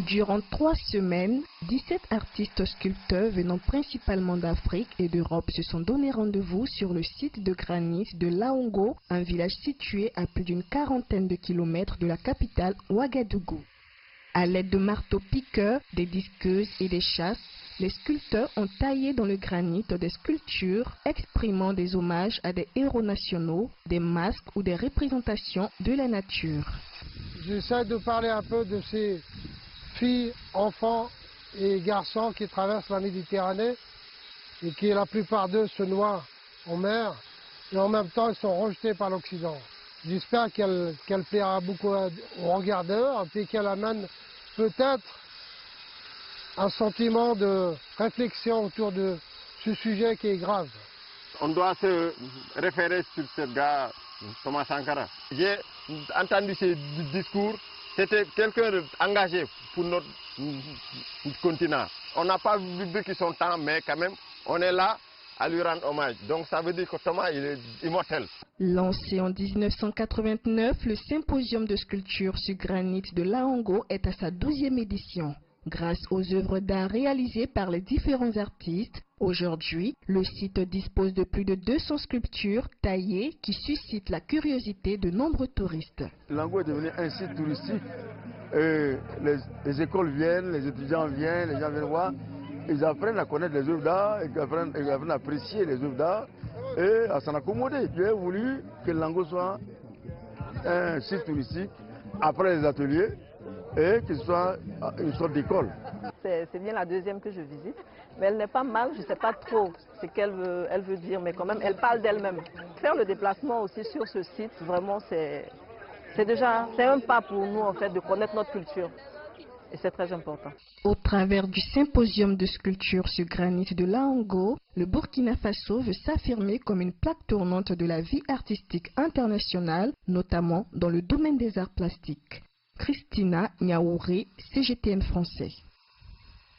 Durant 3 semaines, 17 artistes sculpteurs venant principalement d'Afrique et d'Europe se sont donné rendez-vous sur le site de granit de Laongo, un village situé à plus d'une quarantaine de kilomètres de la capitale Ouagadougou. À l'aide de marteaux-piqueurs, des disqueuses et des chasses, les sculpteurs ont taillé dans le granit des sculptures exprimant des hommages à des héros nationaux, des masques ou des représentations de la nature. J'essaie de parler un peu de ces filles, enfants et garçons qui traversent la Méditerranée et qui, la plupart d'eux, se noient en mer et en même temps ils sont rejetés par l'Occident. J'espère qu'elle plaira beaucoup aux regardeurs et qu'elle amène peut-être un sentiment de réflexion autour de ce sujet qui est grave. On doit se référer sur ce gars, Thomas Sankara. J'ai entendu ce discours, c'était quelqu'un engagé pour notre continent. On n'a pas vécu son temps, mais quand même, on est là à lui rendre hommage. Donc ça veut dire que Thomas, il est immortel. Lancé en 1989, le symposium de sculpture sur granit de Laongo est à sa 12e édition. Grâce aux œuvres d'art réalisées par les différents artistes, aujourd'hui, le site dispose de plus de 200 sculptures taillées qui suscitent la curiosité de nombreux touristes. Laongo est devenu un site touristique. Les écoles viennent, les étudiants viennent, les gens viennent voir. Ils apprennent à connaître les œuvres d'art, ils apprennent à apprécier les œuvres d'art et à s'en accommoder. J'ai voulu que Laongo soit un site touristique après les ateliers et qu'il soit une sorte d'école. C'est bien la 2e que je visite, mais elle n'est pas mal, je ne sais pas trop ce qu'elle veut dire, mais quand même elle parle d'elle-même. Faire le déplacement aussi sur ce site, vraiment c'est un pas pour nous en fait de connaître notre culture. Et c'est très important. Au travers du symposium de sculpture sur granit de Laongo, le Burkina Faso veut s'affirmer comme une plaque tournante de la vie artistique internationale, notamment dans le domaine des arts plastiques. Christina Niaouré, CGTN français.